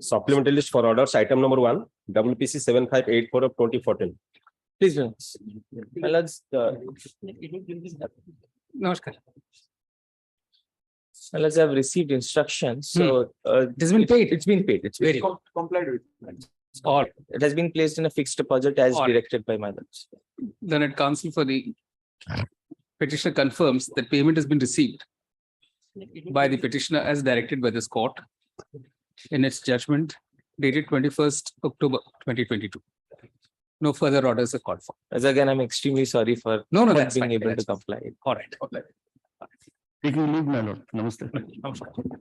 Supplementary list for orders, item number 1, WPC 7584 of 2014. Please, let's. Namaskar. Let's have received instructions. So It has been paid. it's been paid. It's Very very Complied with. Or It has been placed in a fixed deposit as Or- directed by my lords. the net counsel for the petitioner confirms that payment has been received by the petitioner as directed by this court in its judgment dated 21st October 2022. No further orders are called for. As again, I'm extremely sorry for No, not that's being fine. able That's to comply. all right. Taking leave, my lord. Namaste. Namaskar.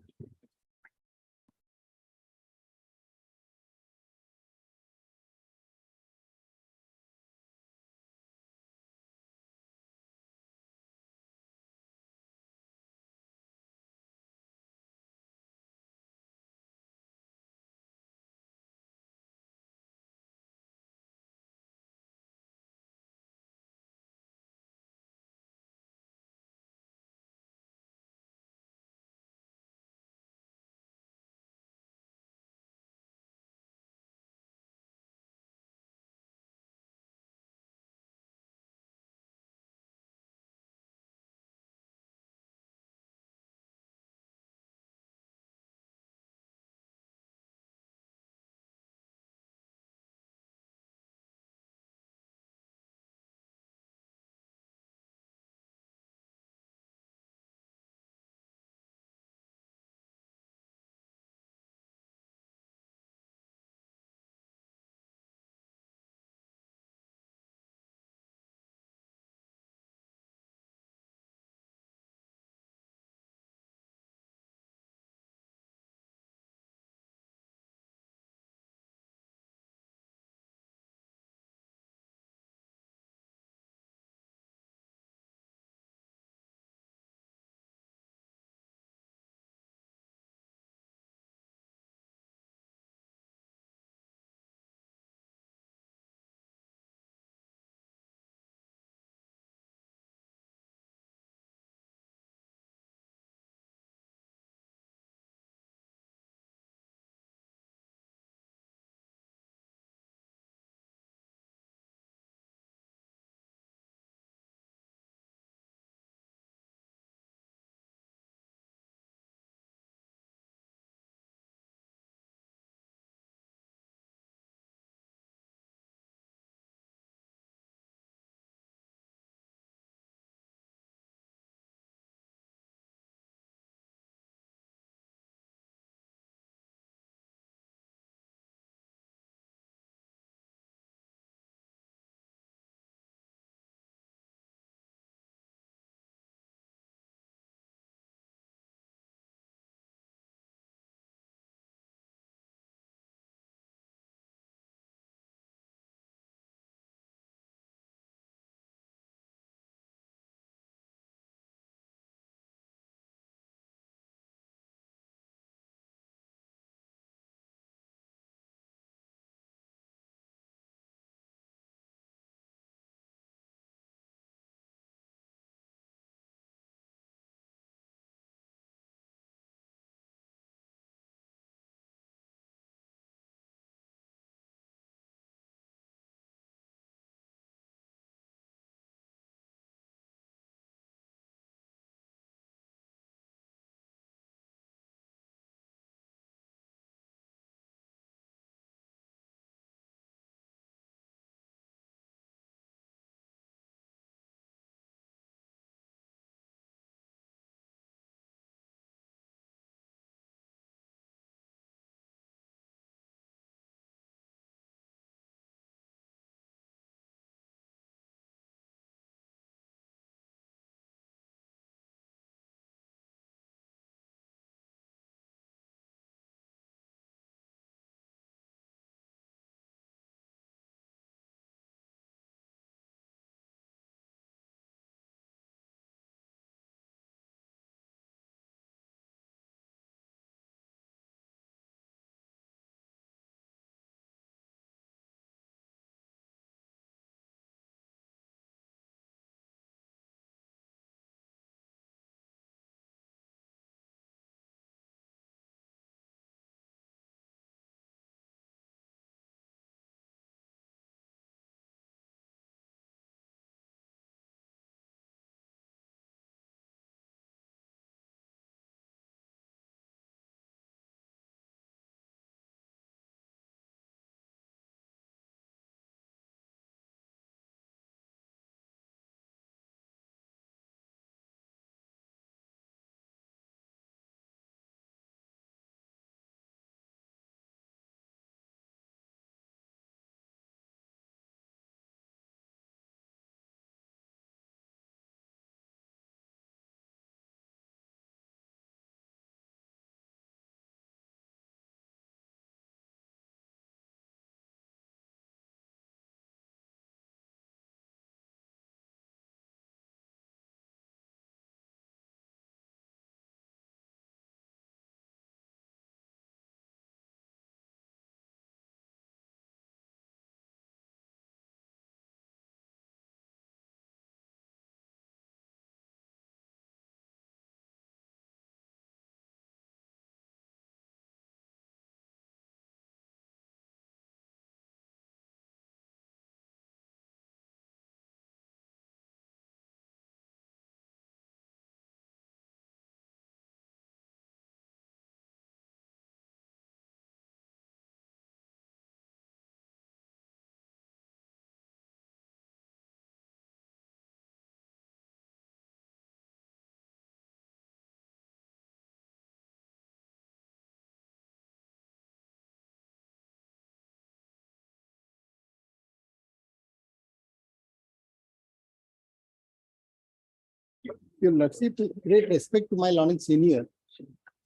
Your Lordship, with great respect to my learned senior.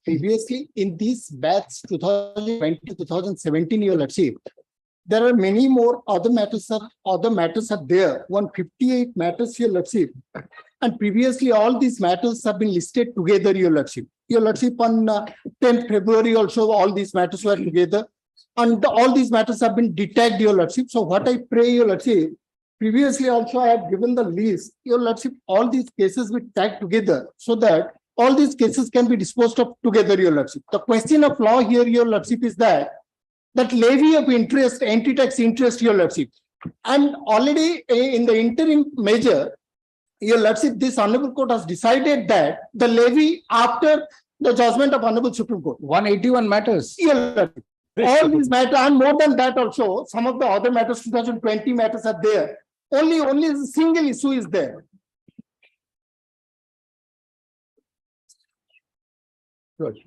Previously, in this batch 2020-2017, Your Lordship, there are many more other matters are there. 158 matters, Your Lordship. And previously, all these matters have been listed together, Your Lordship. Your Lordship, on 10th February also, all these matters were together. And all these matters have been detailed, Your Lordship. So what I pray, Your Lordship, previously also I have given the list, Your Lordship, all these cases be tagged together so that all these cases can be disposed of together, Your Lordship. The question of law here, Your Lordship, is that levy of interest, anti-tax interest, Your Lordship. And already in the interim measure, Your Lordship, this Honorable Court has decided that the levy after the judgment of Honorable Supreme Court. 181 matters. Your Lordship, all these matters, and more than that also, some of the other matters, 2020 matters are there. Only a single issue is there. Good.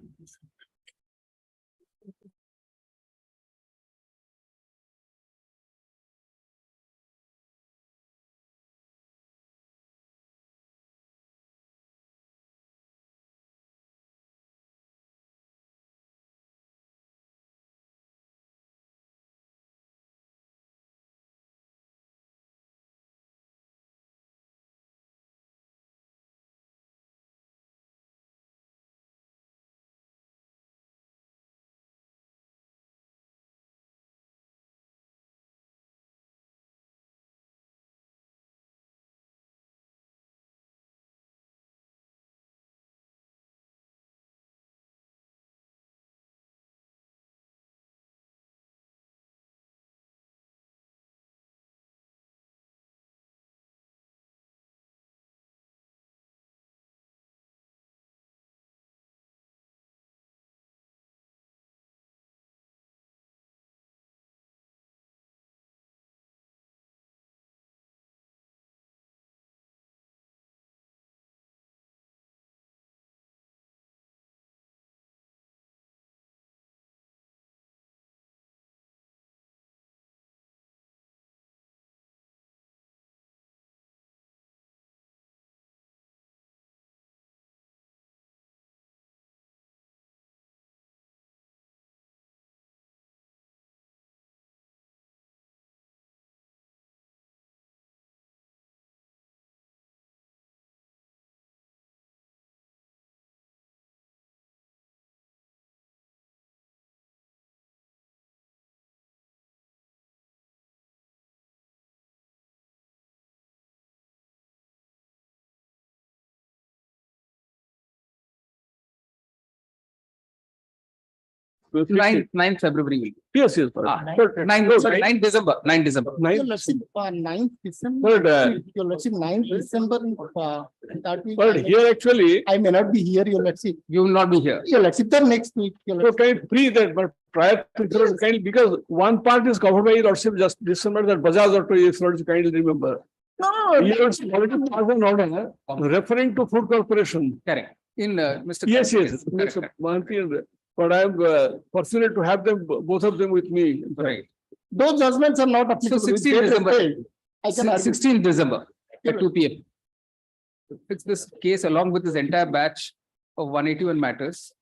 We'll fix it. 9th February. Yes, yes. 9 December. 9 December. Your Lordship, 9th December. But, Your Lordship, 9th December. That will- But here actually, I may not be here, Your Lordship. You will not be here. Your Lordship, the next week, Your so Lordship. kind of free that, but prior to kindly, because one part is covered by Lordship, just December, that Bajaj Auto is Lordship, kindly remember. No, Years already passed an order referring to Food Corporation. Correct. In Mr. Yes, Correct, yes. correct, correct. One thing, but I am fortunate to have them, both of them with me. Right. those judgments are not applicable. So 16 With great December. respect, I can argue. 16th December at 2 p.m. Fix this case along with this entire batch of 181 matters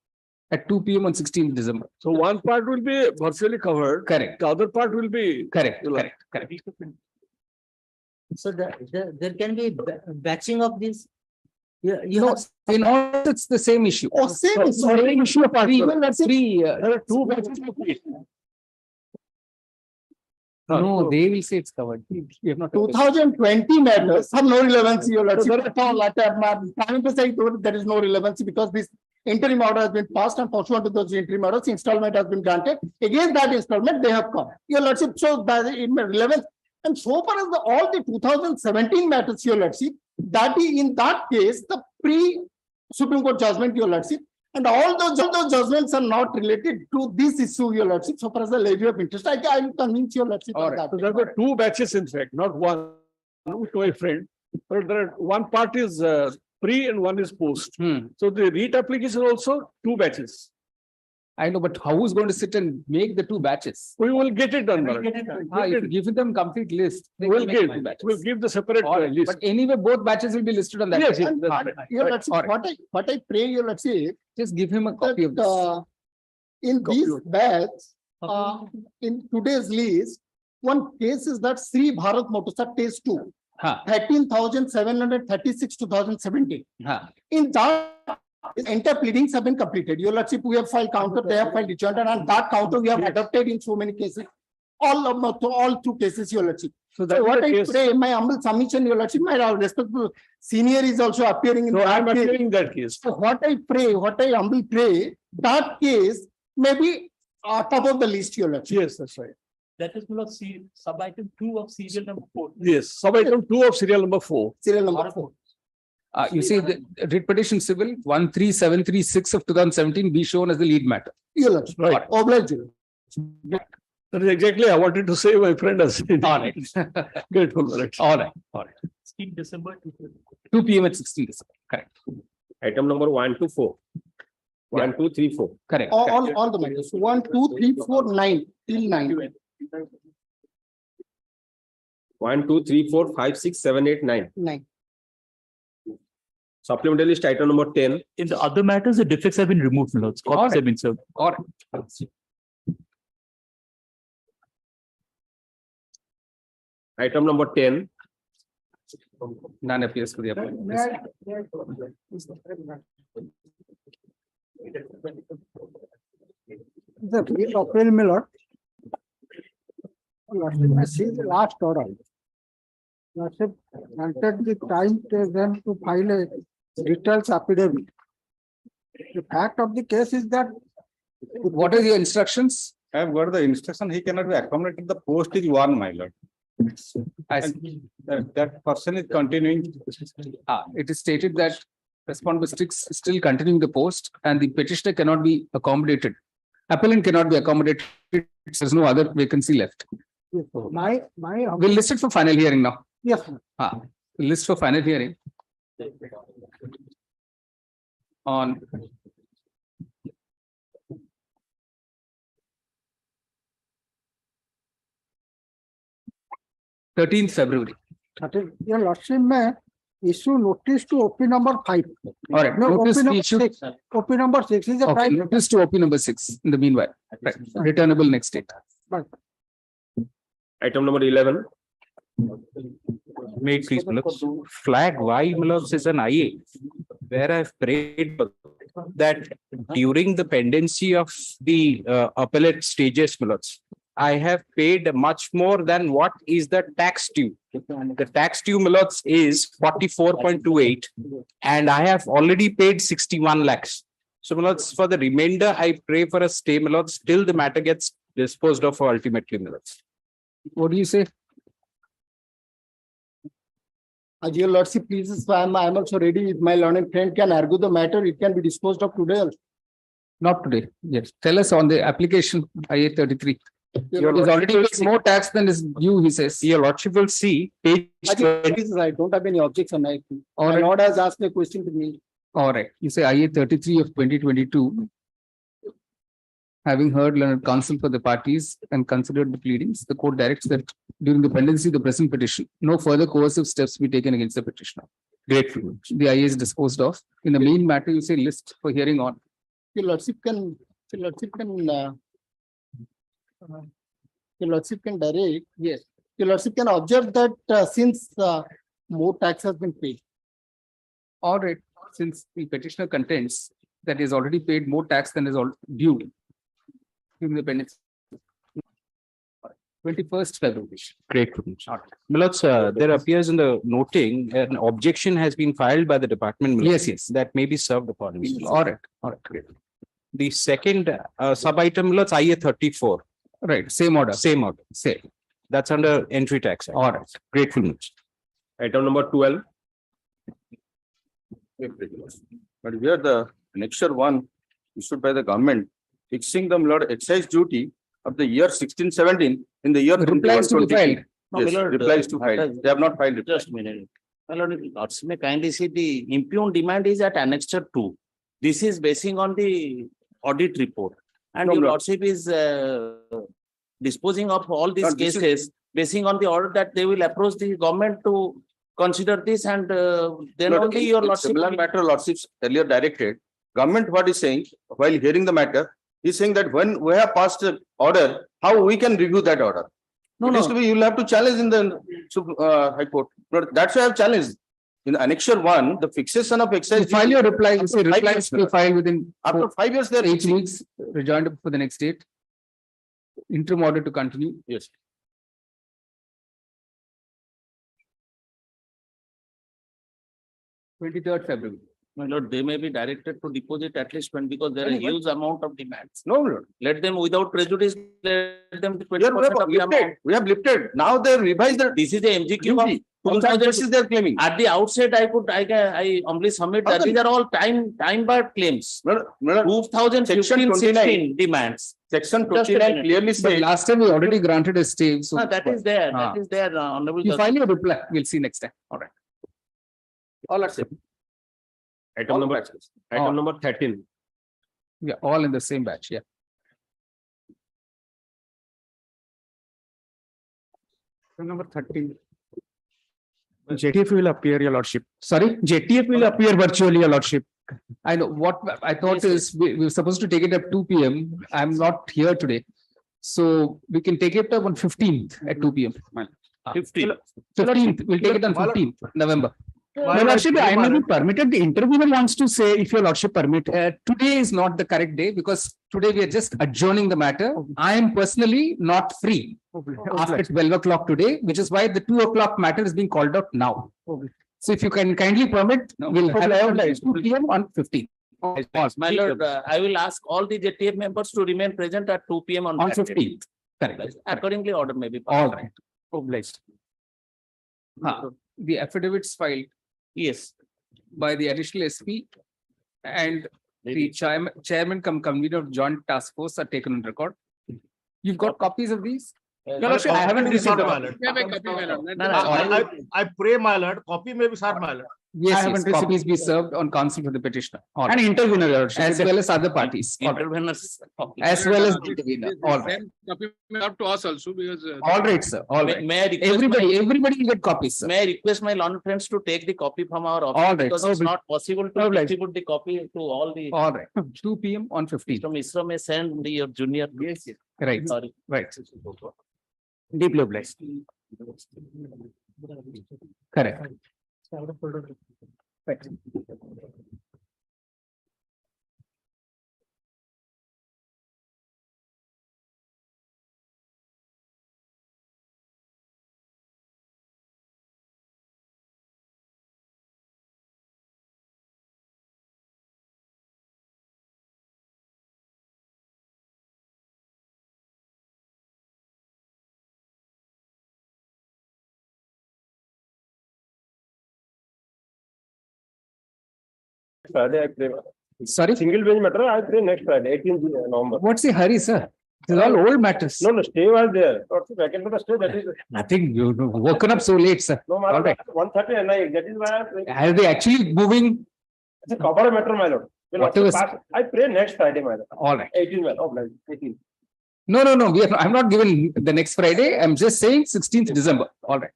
at 2 p.m. on 16th December. So one part will be virtually covered. Correct. The other part will be. Correct. You're Correct. Correct. So there can be batching of this. You No, have in all, it's the same issue. Oh, same So, issue. sorry, issue apart. Three, Well, that's it. There are two batches of it. No, they will say it's covered. We have not. 2020 matters have no relevance, Your Lordship. So there At all. Trying to say there is no relevance because this interim order has been passed and pursuant to those interim orders, installment has been granted. Against that installment, they have come. Your Lordship, so that it may relevance. And so far as all the 2017 matters, Your Lordship, that is in that case, the pre-Supreme Court judgment, Your Lordship, and all those judgments are not related to this issue, Your Lordship. So far as the levy of interest, I will convince Your Lordship All on right. that. So there were two batches, in fact, not one. To my friend, but there are one part is pre and one is post. Hmm. So the REIT application also two batches. I know, but how is going to sit and make the two batches? We will get it done. Bharat. If you give them complete list. they We'll can make give, two batches. we'll give the separate All right, list. but anyway, both batches will be listed on that. Yes, page. yes, that's Ah, right. Your Lordship, All right. what I pray, your Lordship, Just give him a copy of that, this. in these batch, in today's list, one case is that Sri Bharat Motorcycle Test 2, Huh, 13,736, 2017. huh. In that, entire pleadings have been completed. Your Lordship, we have filed counter, they have filed rejoinder, and that counter we have adopted in so many cases. All two cases, your Lordship. So So that what is the I case. pray, my humble submission, your Lordship, my respectful senior is also appearing in So I am that case. appealing that case. So what I pray, what I humbly pray, that case may be top of the list, your Lordship. Yes, that's right. That is not see sub-item 2 of serial number 4. Yes, sub-item 2 of serial number 4. Serial number 4. You see the writ petition civil 13736 of 2017 be shown as the lead matter. Your Lordship. Right. Obliged. That is exactly I wanted to say, my friend has said. All right. Grateful, Bharat. All right, all right. 16 December 2000. 2 p.m. at 16 December. Correct, Item number 1 to 4. 1, 2, 3, 4. correct. All the matters. 1, 2, 3, 4, 9 till 9. 1, 2, 3, 4, 5, 6, 7, 8, 9. 9. Supplementary list item number 10. In the other matters, the defects have been removed, my lords. Copies have been served. All right. Item number 10. None appears for the applicant. The real April Miller. I see the last order. Lordship granted the time to them to file a details affidavit. The fact of the case is that What are your instructions? I have got the instruction, he cannot be accommodated, the post is one, my lord. As That person is continuing. it is stated that respondent is still continuing the post and the petitioner cannot be accommodated. Appellant cannot be accommodated. There's no other vacancy left. my. We'll list it for final hearing now. Yes. List for final hearing. On. 13th February. Your Lordship may issue notice to OP number 5. All right, No, notice OP we number issued- 6. OP number 6 is a Okay, private. notice to OP number 6 in the meanwhile. Right, returnable next date. Item number 11. May please, my lords. Flag Y, my lords, is an IA, where I've prayed that during the pendency of the appellate stages, my lords, I have paid much more than what is the tax due. The tax due, my lords, is 44.28, and I have already paid 61 lakhs. So, my lords, for the remainder, I pray for a stay, my lords, till the matter gets disposed of ultimately, my lords. What do you say? As your Lordship pleases, I am also ready. If my learned friend can argue the matter, it can be disposed of today. Not today. Yes. Tell us on the application IA 33. He's already paid more tax than is due, he says. Your lordship will see page As your pleases, I don't have any objection. All My right. Lord has asked a question to me. All right. You say IA 33 of 2022. Having heard learned counsel for the parties and considered the pleadings, the court directs that during the pendency of the present petition, no further coercive steps be taken against the petitioner. Grateful. The IA is disposed of. In the main matter, you say list for hearing on. Your Lordship can direct. Yes. Your Lordship can observe that since more tax has been paid. All right. Since the petitioner contends that he has already paid more tax than is all due. During the pendency. 21st February. Grateful. My lords, there appears in the noting, an objection has been filed by the department. my lords, Yes, yes. That may be served upon me. All right. Great. The second sub-item, my lords, IA 34, Right. Same order. same order. Same. That's under entry tax. Act. All right. Grateful. my lords. Item number 12. But we are the annexure 1 issued by the government fixing the Lord excise duty of the year 1617 in the year. Replies to be 21-22. filed. No, Yes, my lord, replies to file. They have not filed it. Just a minute. My lord, lords may kindly see the impugned demand is at annexure 2. This is basing on the audit report. And No, your no. lordship is disposing of all these No, this is- cases, basing on the order that they will approach the government to consider this, and then No, only in- your in lordship. Similar will- matter, lordships earlier directed, government what is saying, while hearing the matter, is saying that when we have passed an order, how we can review that order? No, It is no. to be, you'll have to challenge in the High Court. But that's why I have challenged. In Annexure 1, the fixation of You excise. file your reply, you say After 5 replies years, to be filed within After 5 years, they're 8 weeks, rejoined for the next date. Interim order to continue. Yes. Twenty-third February. My lord, they may be directed to deposit at least when, because there is Anyway. huge amount of demands. No, no. Let them without prejudice, let them We 20% of the amount. have lifted. Now they revised the This is the MGQ of duty. Contract 2000. basis they're claiming. At the outset, I humbly submit that these are all time-barred claims. No, no, no. 2015, 29. 16 demands. Section Just a 29 minute. clearly But says. last time we already granted a stay, so. No, that is there, Ah. that is there, honorable. You Judge. file your reply, we'll see next time. All right. All are safe. Item number, Oh. item number 13. Yeah, all in the same batch, yeah. Number 13. JTF will appear, your lordship. Sorry, JTF will appear virtually, your lordship. I know what I thought Yes, is we were supposed to take it at 2 p.m. I'm not here today. So we can take it up on 15th at 2 p.m. 15. 15th, we'll take it on 15th November. Your lordship, I may be permitted, the interviewer wants to say, if your lordship permit, Today is not the correct day because today we are just adjourning the matter. I am personally not free after 12 o'clock today, which is why the 2 o'clock matter is being called out now. So if you can kindly permit, we'll have it 2 p.m. on 15th. My lord, I will ask all the JTF members to remain present at 2 p.m. On that day. 15th. Correct. Accordingly, order may be. passed. All right. obliged. The affidavits filed Yes. by the additional SP and the chairman come convener of joint task force are taken on record. You've got copies of these? Your lordship, I haven't received My them. lord. No, no, I pray, my lord, copy may be sir, my lord. Yes, haven't yes, received- copies be served on counsel for the petitioner. All And right. intervener, your lordship. As well as other parties. All right. interveners. As well as the intervener. All right. Up to us also because. All right, sir. All right. May I request Everybody will get copies, sir. May I request my learned friends to take the copy from our office? All right. Because it's not possible to Obliged. distribute the copy to all the. All right. 2 p.m. on 15th. Mr. Misra may send your junior. Yes. Right. Sorry. Right. Deeply obliged. Correct. Right. Friday, I pray. Sorry, Single bench matter, I pray next Friday, 18th November. what's the hurry, sir? These are all old matters. No, no, stay was there. What's the vacant for the stay? That is. Nothing, you woken up so late, sir. No, my All right. 1:30 and that is why I pray. Are they actually moving? It's a cover matter, my lord. Will also Whatever- pass. I pray next Friday, my lord. All right. 18th, my lord. 18th. No, I'm not giving the next Friday. I'm just saying 16th December. All right.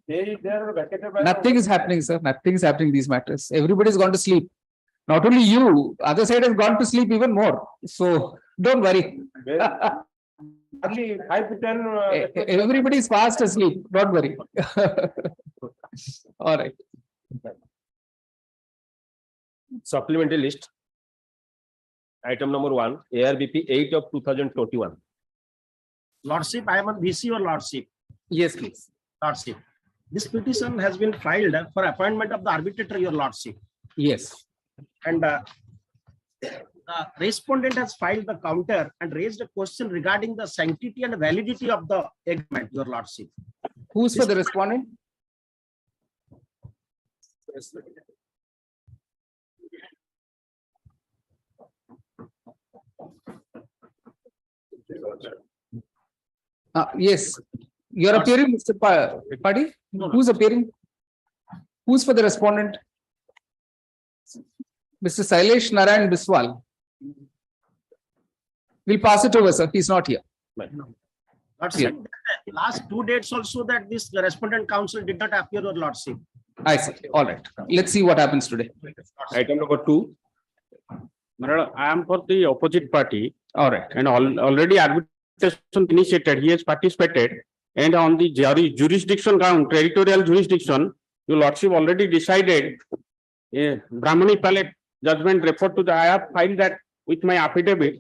Stay there, vacated by. Nothing is happening, sir. Nothing is happening these matters. Everybody's gone to sleep. Not only you, other side has gone to sleep even more. So don't worry. Only 5 to 10. Everybody's fast asleep. Don't worry. All right. Supplementary list. Item number 1, ARBP 8 of 2021. Lordship, I am on VC or lordship. Yes, please. Lordship. This petition has been filed for appointment of the arbitrator, your lordship. Yes. And the respondent has filed the counter and raised a question regarding the sanctity and validity of the agreement, your lordship. Who's for the respondent? Yes. You're appearing, Mr. Padi? Who's appearing? Who's for the respondent? Mr. Sailesh Narayan Biswal. We'll pass it over, sir. He's not here. Lordship, last 2 dates also that this respondent counsel did not appear, your lordship. I see. All right. Let's see what happens today. Item number 2. I am for the opposite party All right. and already arbitration initiated. He has participated. And on the jurisdiction ground, territorial jurisdiction, your lordship already decided a Brahmani appellate judgment referred to the, I have filed that with my affidavit.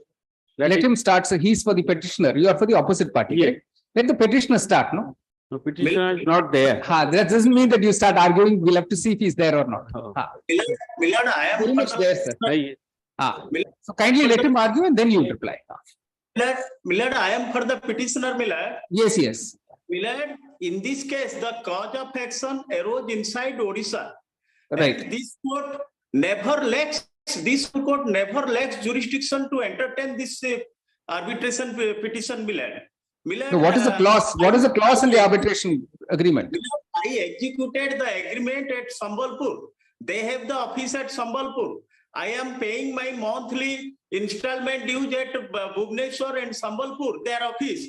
Let him start, sir. He's for the petitioner. You are for the opposite party. Yeah. Right? Let the petitioner start, no? The petitioner is not there. That doesn't mean that you start arguing. We'll have to see if he's there or not. Milord, I am Very much there, sir. I- So kindly let him argue and then you reply. Milord, I am for the petitioner, Milord. Yes, yes. Milord, in this case, the cause of action arose inside Odisha. Right. And this court never lacks jurisdiction to entertain this arbitration petition, Milord. Milord, So what is the clause? What is the clause in the arbitration agreement? I executed the agreement at Sambalpur. They have the office at Sambalpur. I am paying my monthly installment dues at Bhubaneswar and Sambalpur, their office.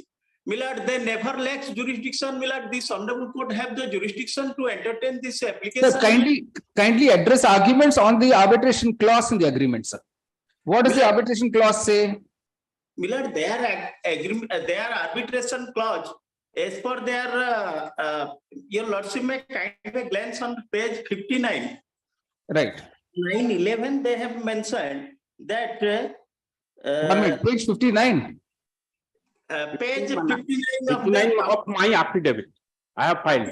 Milord, they never lacks jurisdiction. Milord, this honorable court have the jurisdiction to entertain this application. Sir, kindly address arguments on the arbitration clause in the agreement, sir. What does the arbitration clause say? Milord, their agreement, their arbitration clause, as per their, your lordship may kind of a glance on page 59. Right. 911, they have mentioned that. 1 minute, page 59. Page 59 59 of my affidavit. I have filed.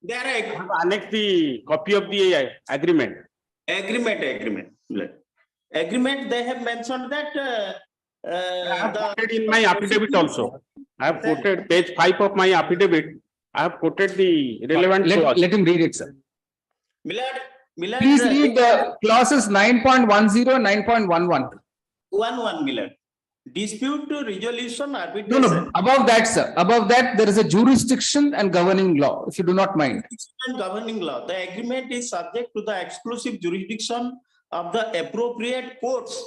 There I have annexed the copy of the agreement. agreement. Agreement, they have mentioned that. I have quoted in my affidavit also. I have quoted page 5 of my affidavit. I have quoted the relevant clause. Let him read it, sir. Milord, Please read the clauses 9.10, 9.11. 11, Milord. Dispute to resolution No, arbitration. no, above that, sir. Above that, there is a jurisdiction and governing law, if you do not mind. And governing law. The agreement is subject to the exclusive jurisdiction of the appropriate courts,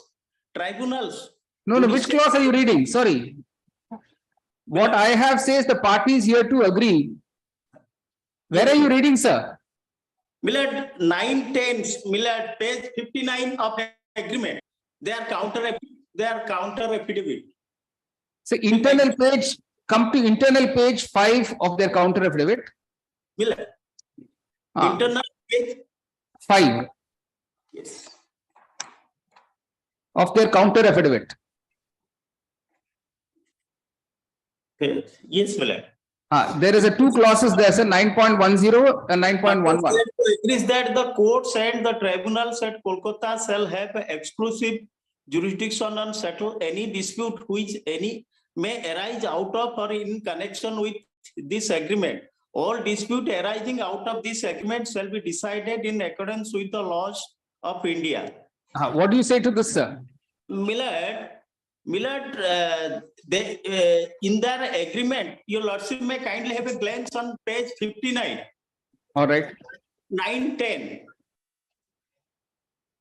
tribunals. No, no, which clause are you reading? Sorry. What I have says the parties here to agree. Where are you reading, sir? Milord, 910, Milord, page 59 of agreement. They are counter affidavit. So internal page, come to internal page 5 of their counter affidavit. Milord, Ah. internal page. 5 Yes. of their counter affidavit. Yes, Milord. There is a 2 clauses there, sir, 9.10 and 9.11. Agrees that the courts and the tribunals at Kolkata shall have exclusive jurisdiction and settle any dispute which any may arise out of or in connection with this agreement. All dispute arising out of this agreement shall be decided in accordance with the laws of India. What do you say to this, sir? Milord, they, in their agreement, your lordship may kindly have a glance on page 59. All right. 910.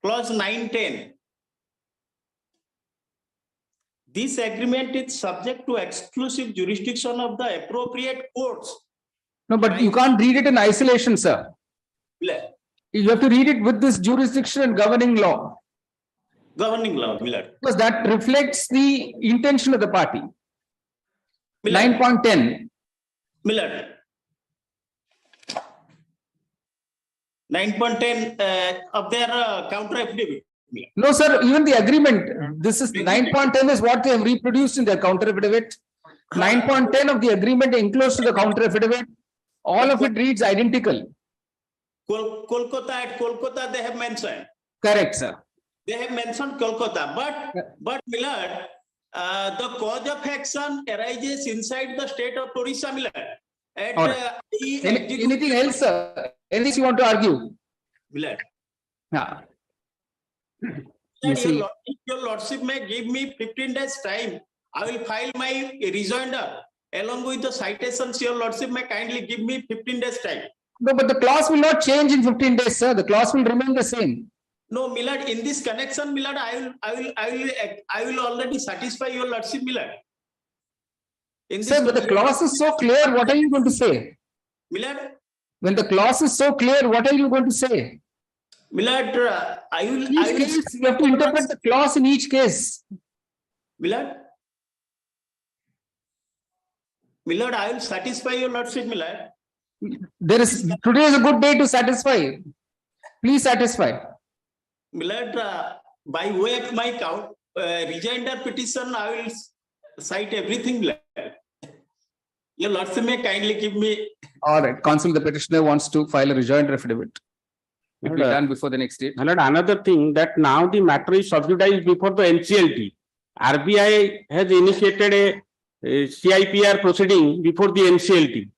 Clause 910. This agreement is subject to exclusive jurisdiction of the appropriate courts. No, but you can't read it in isolation, sir. You have to read it with this jurisdiction and governing law. Governing law, Milord. Because that reflects the intention of the party. 9.10. Milord. 9.10 of their counter affidavit. No, sir, even the agreement, this is 9.10 is what they have reproduced in their counter affidavit. 9.10 of the agreement enclosed to the counter affidavit. All of it reads identical. Kolkata, at Kolkata they have mentioned. Correct, sir. They have mentioned Kolkata, but Milord, the cause of action arises inside the state of Orissa, Milord. Anything else, sir? Anything you want to argue? Milord. Yeah. Your lordship may give me 15 days time. I will file my rejoinder along with the citations. Your lordship may kindly give me 15 days time. No, but the clause will not change in 15 days, sir. The clause will remain the same. No, Millard, in this connection, Millard, I will already satisfy your lordship, Millard. In this Sir, but the connection- clause is so clear, what are you going to say? Millard, When the clause is so clear, what are you going to say? Millard, Each case, you have to interpret the clause in each case. Millard, I will satisfy your lordship, Millard. Today is a good day to satisfy. Please satisfy. Millard, by way of my count, rejoinder petition, I will cite everything, Millard. Your lordship may kindly give me. All right, counsel, the petitioner wants to file a rejoinder affidavit. It will be done before the next date. My lord, another thing that now the matter is subjudiced before the NCLT. RBI has initiated a CIPR proceeding before the NCLT.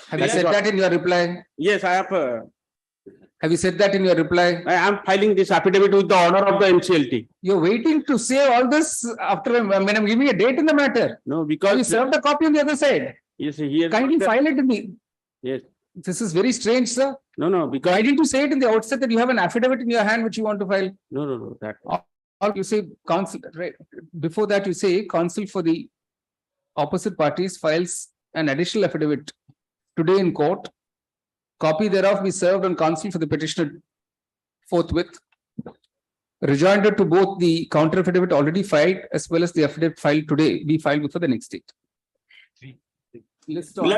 Have you said that in your reply? Yes, I have. Have you said that in your reply? I am filing this affidavit with the order of the NCLT. You're waiting to say all this after, when I'm giving a date in the matter. No, You because. served a copy on the other side. Yes, he has. Kindly file it in the. Yes. This is very strange, sir. No, because. Why didn't you say it in the outset that you have an affidavit in your hand which you want to file? No, that. Or you say counsel, right? Before that, you say counsel for the opposite parties files an additional affidavit today in court. Copy thereof be served on counsel for the petitioner forthwith. Rejoinder to both the counter affidavit already filed as well as the affidavit filed today be filed before the next date. List on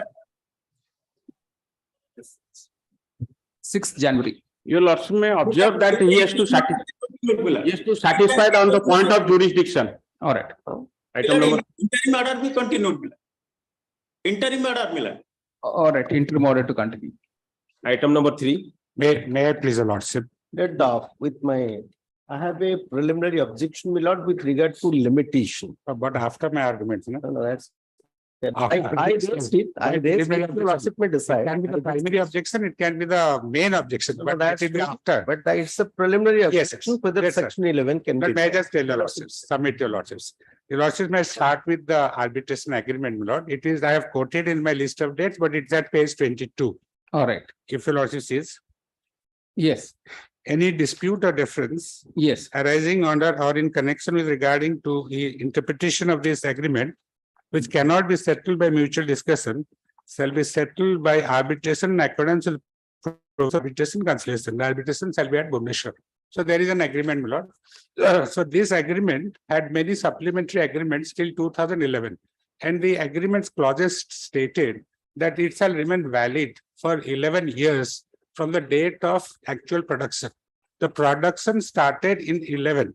6th January. Your lordship may observe that he has to satisfy on the point of jurisdiction. All right. Item number. Interim order be continued, Millard. Interim order, Millard. All right, interim order to continue. Item number 3. May I please, your lordship? Let with my, I have a preliminary objection, my lord, with regard to limitation. But after my arguments, no? No, that's. After- I raised it. I raised it. Your lordship may It decide. can be the primary objection, it can be the main objection, No, but that's that is true. after. But it's a preliminary Yes, objection, whether yes, sir. section 11 can be. But may I just tell your lordships, submit your lordships. Your lordships may start with the arbitration agreement, my lord. It is, I have quoted in my list of dates, but it's at page 22. All right. If your lordship says, Yes, any dispute or difference yes. arising under or in connection with regarding to the interpretation of this agreement, which cannot be settled by mutual discussion, shall be settled by arbitration in accordance with arbitration conciliation. The arbitration shall be at Bhubaneswar. So there is an agreement, my lord. So this agreement had many supplementary agreements till 2011. And the agreement's clauses stated that it shall remain valid for 11 years from the date of actual production. The production started in 11.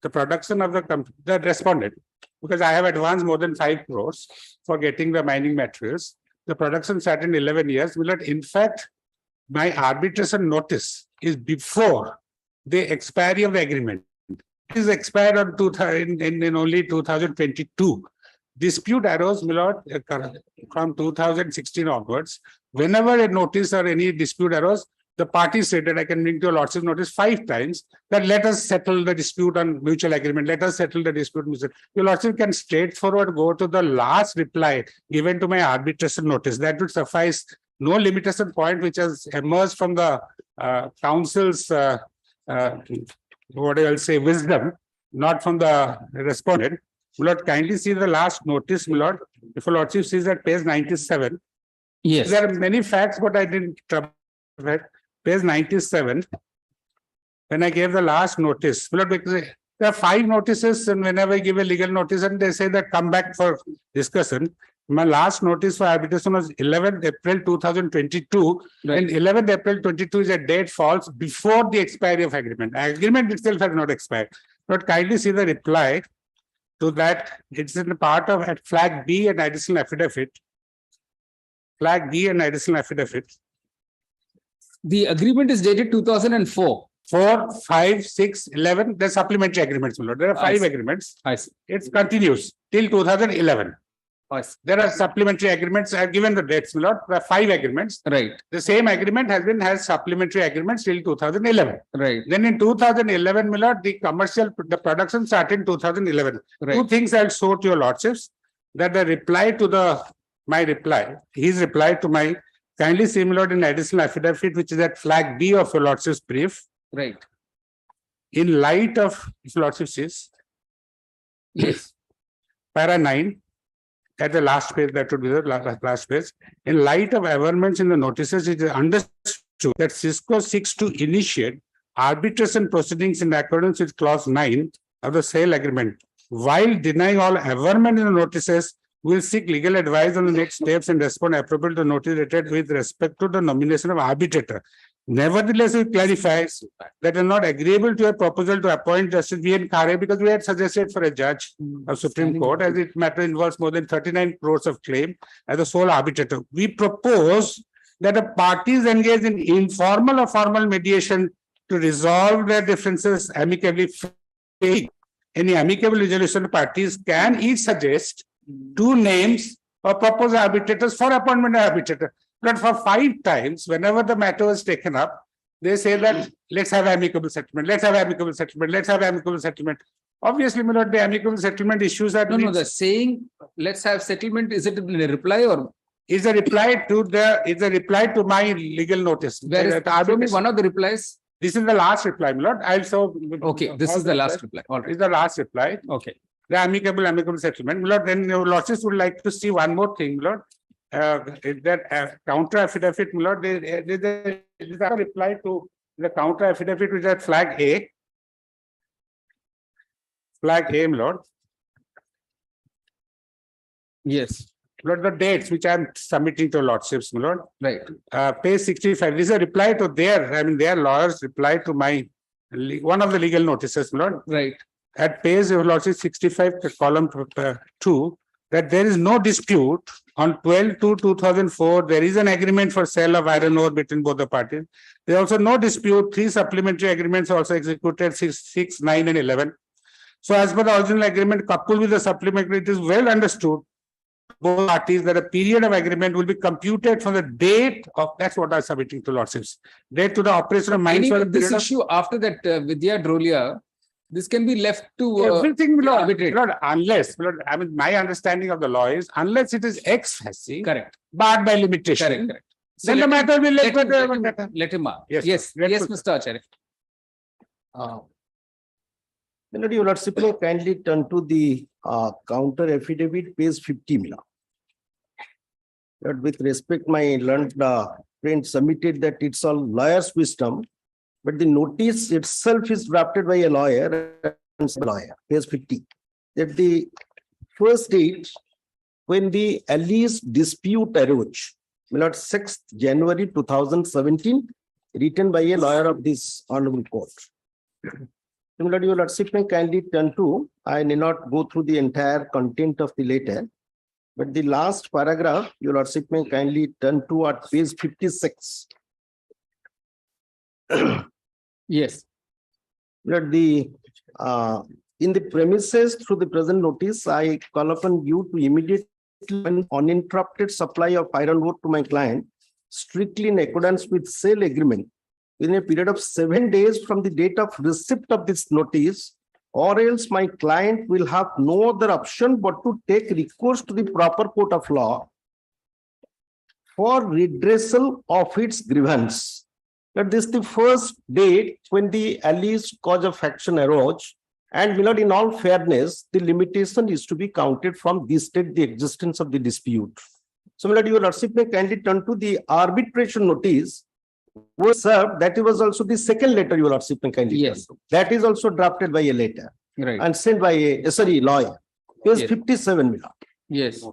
The production of the respondent, because I have advanced more than 5 crores for getting the mining materials. The production started in 11 years. In fact, my arbitration notice is before the expiry of the agreement. It is expired on in only 2022. Dispute arose, my lord, from 2016 onwards. Whenever a notice or any dispute arose, the party said that I can bring to your lordship notice 5 times that let us settle the dispute on mutual agreement. Let us settle the dispute. Your lordship can straightforward go to the last reply given to my arbitration notice. That would suffice. No limitation point which has emerged from the council's what I will say wisdom, not from the respondent. My lord, kindly see the last notice, my lord. If your lordship sees at page 97. Yes. There are many facts, but I didn't trouble. Page 97. When I gave the last notice, my lord, because there are 5 notices, and whenever I give a legal notice, and they say that come back for discussion. My last notice for arbitration was 11th April 2022, Right. and 11th April 22 is a date falls before the expiry of agreement. Agreement itself has not expired. But kindly see the reply to that. It's in the part of at flag B and additional affidavit. Flag B and additional affidavit. The agreement is dated 2004. 4, 5, 6, 11. There's supplementary agreements, my lord. There are I 5 see. agreements. I see. It continues till 2011. I see. There are supplementary agreements. I have given the dates, my lord. There are 5 agreements. Right, The same agreement has supplementary agreements till 2011. right, Then in 2011, my lord, the production started in 2011. 2 right. things I'll show to your lordships, that the reply to his reply to my kindly see, my lord, in additional affidavit, which is at flag B of your lordship's brief. Right. in light of, if Lordship says, Yes, para 9, at the last page, that would be the last page. In light of averments in the notices, it is understood that Cisco seeks to initiate arbitration proceedings in accordance with clause 9 of the sale agreement. While denying all averment in the notices, will seek legal advice on the next steps and respond appropriate to notice dated with respect to the nomination of arbitrator. Nevertheless, it clarifies that are not agreeable to a proposal to appoint Justice V.N. Khare because we had suggested for a judge of Supreme Court as it matter involves more than 39 crores of claim as a sole arbitrator. We propose that the parties engage in informal or formal mediation to resolve their differences amicably. Any amicable resolution, parties can each suggest 2 names or propose arbitrators for appointment of arbitrator. But for 5 times, whenever the matter was taken up, they say that let's have amicable settlement, let's have amicable settlement, let's have amicable settlement. Obviously, my lord, the amicable settlement issues are. no, the saying, let's have settlement, is it in a reply or? Is a reply to my legal notice. Where is, show me one of the replies? This is the last reply, my lord. I'll show. Okay, this is the last reply. All right. Is the last reply. Okay. The amicable settlement. My lord, then your lordships would like to see one more thing, my lord. That counter affidavit, my lord, there is a reply to the counter affidavit which is at flag A. Flag A, my lord. Yes. Lord, the dates which I am submitting to lordships, my lord. Right. Page 65. This is a reply to their lawyers reply to my one of the legal notices, my lord. Right. At page of lordship 65, column 2, that there is no dispute on 12/2/2004. There is an agreement for sale of iron ore between both the parties. There is also no dispute. 3 supplementary agreements also executed 6, 9, and 11. So, as per the original agreement, coupled with the supplementary, it is well understood both parties that a period of agreement will be computed from the date of, that's what I'm submitting to lordships, date to the operation of mines. Anyway, this issue after that Vidya Drolia, this can be left to everything, Lord, arbitrate. Lord, unless, Lord, I mean, my understanding of the law is unless it is ex facie, Correct. barred by limitation. Correct. So Then the matter will let him mark. Yes, Yes, let's yes, put- Mr. Acharya. Your lordship, may kindly turn to the counter affidavit, page 50, Mila. But with respect, my learned friend submitted that it's all lawyer's wisdom, but the notice itself is drafted by a lawyer, page 50. That the first date when the alleged dispute arose, my lord, 6th January 2017, written by a lawyer of this honorable court. My lord, your lordship, may kindly turn to, I need not go through the entire content of the letter, but the last paragraph, your lordship, may kindly turn to at page 56. Yes. Lord, in the premises through the present notice, I call upon you to immediately and uninterrupted supply of iron ore to my client, strictly in accordance with sale agreement, within a period of 7 days from the date of receipt of this notice, or else my client will have no other option but to take recourse to the proper court of law for redressal of its grievance. But this is the first date when the alleged cause of action arose, and my lord, in all fairness, the limitation is to be counted from this date, the existence of the dispute. So, my lord, your lordship, may kindly turn to the arbitration notice was served. That was also the second letter, your lordship, may kindly turn to. That is also drafted by a letter, Right. and sent by a lawyer. Page Yes. 57, my lord. Yes.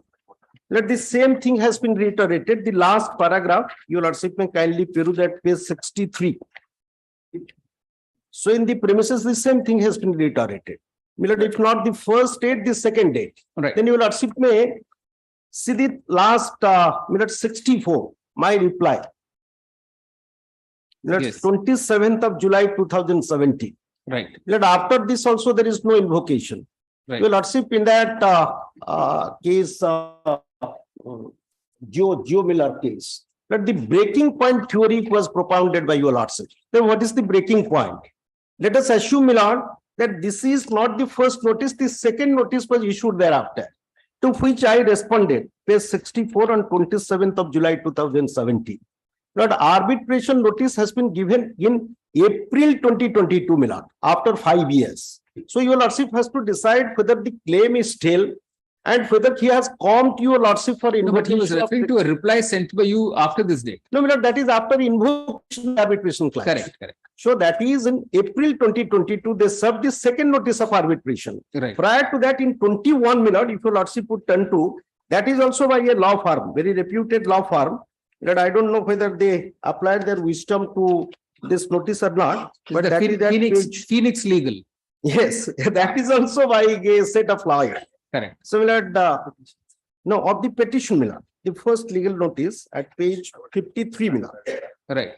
Let the same thing has been reiterated. The last paragraph, your lordship, may kindly peruse at page 63. So in the premises, the same thing has been reiterated. My lord, if not the first date, the second date. Right. Then your lordship may see the last, my lord, 64, my reply. My lord, Yes. 27th of July 2017. Right. My lord, after this also there is no invocation. Right. Your lordship, in that case, Joe Miller case, that the breaking point theory was propounded by your lordship. Then what is the breaking point? Let us assume, my lord, that this is not the first notice, the second notice was issued thereafter, to which I responded, page 64 on 27th of July 2017. Lord, arbitration notice has been given in April 2022, my lord, after 5 years. So your lordship has to decide whether the claim is stale and whether he has come to your lordship for No, but he was invocation of referring to a reply sent by you after this date. No, my lord, that is after invocation of arbitration clause. Correct, correct. So that is in April 2022, they served the second notice of arbitration. Right. Prior to that, in 21, my lord, if your lordship would turn to, that is also by a law firm, very reputed law firm, that I don't know whether they applied their wisdom to this notice or not, but The that is that page. Phoenix Legal. Yes, that is also by a set of lawyers. Correct. So, my lord, no, of the petition, my lord, the first legal notice at page 53, my lord. Right.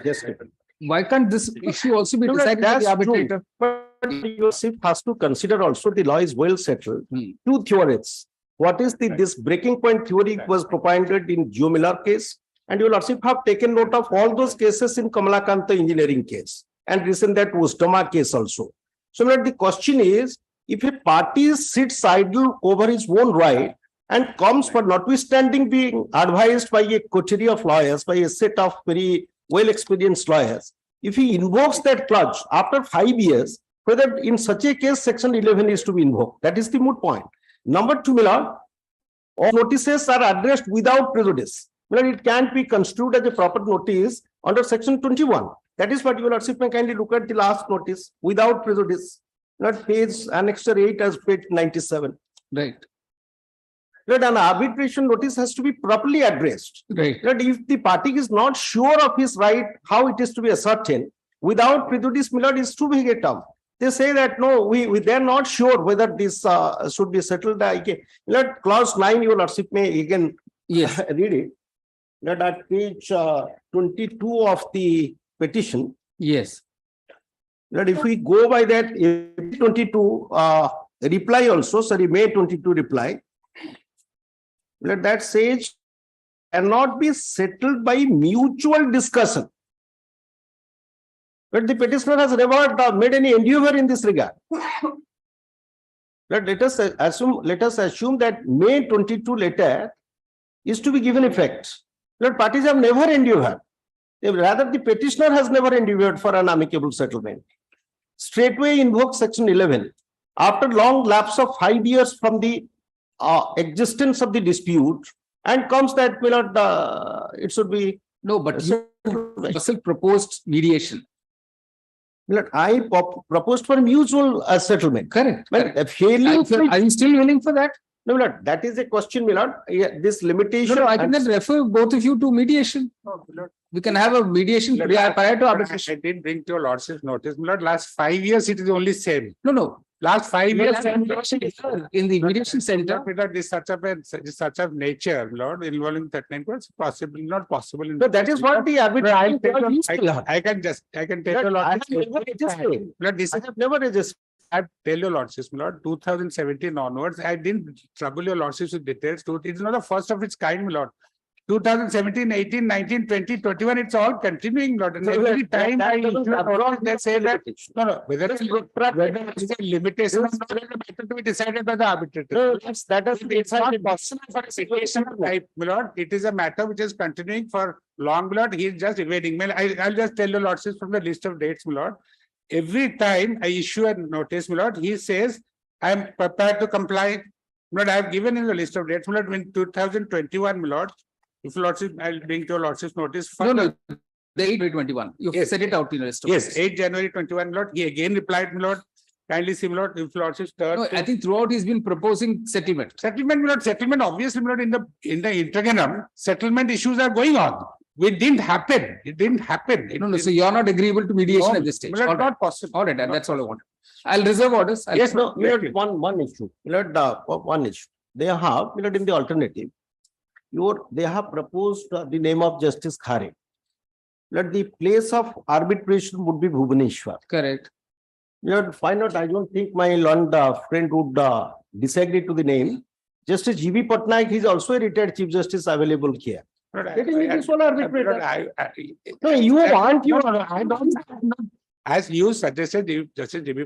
Just a minute. Why can't this issue also be No, decided by that's the true. arbitrator? But your lordship has to consider also the law is well settled. Hmm. Two theories. What is this breaking point theory was propagated in Joe Miller case, and your lordship have taken note of all those cases in Kamalakanta engineering case and recent that Wustama case also. So now the question is, if a party sits idle over his own right and comes for notwithstanding being advised by a coterie of lawyers, by a set of very well-experienced lawyers, if he invokes that clause after 5 years, whether in such a case section 11 is to be invoked. That is the moot point. Number two, my lord, all notices are addressed without prejudice. My lord, it can't be construed as a proper notice under section 21. That is what your lordship may kindly look at the last notice without prejudice. Not page annexure 8 as page 97. Right. That an arbitration notice has to be properly addressed. Right. That if the party is not sure of his right, how it is to be ascertained, without prejudice, my lord, is too big a term. They say that no, they are not sure whether this should be settled. Let clause 9, your lordship may again read it. That at page 22 of the petition. Yes. That if we go by that 22 reply also, sorry, May 22 reply, that says cannot be settled by mutual discussion. But the petitioner has never made any endeavor in this regard. Let us assume that May 22 letter is to be given effect. That parties have never endeavored. Rather, the petitioner has never endeavored for an amicable settlement. Straightway invoke section 11. After long lapse of 5 years from the existence of the dispute, and comes that it should be no, but you proposed mediation. I proposed for mutual settlement. Correct. Well, are you still willing for that? No, my lord, that is a question, my lord. This limitation. No, I can then refer both of you to mediation. No, my lord. We can have a mediation prior to arbitration. I didn't bring to your lordship's notice, my lord. Last 5 years, it is only same. No. Last 5 years. In the mediation center. This such of nature, Lord, involving 39 courts, possibly not possible. No, that is what the arbitration. I can tell your lordship. I have never registered. I tell your lordship, Lord, 2017 onwards, I didn't trouble your lordship with details. It is not the first of its kind, my lord. 2017, 18, 19, 20, 21, it's all continuing, Lord. And every time they say that, no, whether it's a limitation of to be decided by the arbitrator. It's not possible for a situation of life, my lord. It is a matter which is continuing for long, my lord. He is just evading. I'll just tell your lordship from the list of dates, my lord. Every time I issue a notice, my lord, he says, I am prepared to comply. My lord, I have given him the list of dates, my lord, in 2021, my lord. If lordship, I'll bring to your lordship's notice. No, the 8/21. You set it out in the list. Yes, 8 January 21, Lord. He again replied, my lord, kindly see, my lord, if lordship's third. No, I think throughout he's been proposing settlement. Settlement, my lord, settlement, obviously, my lord, in the interregnum, settlement issues are going on. It didn't happen. It didn't happen. No. So you're not agreeable to mediation at this stage. Lord, not possible. All right, that's all I want. I'll reserve orders. Yes, no, one issue. One issue. They have, in the alternative, they have proposed the name of Justice Khare. The place of arbitration would be Bhubaneswar. Correct. Why not? I don't think my learned friend would disagree to the name. Justice G.B. Patnaik, he is also a retired Chief Justice available here. As you suggested, Justice G.B.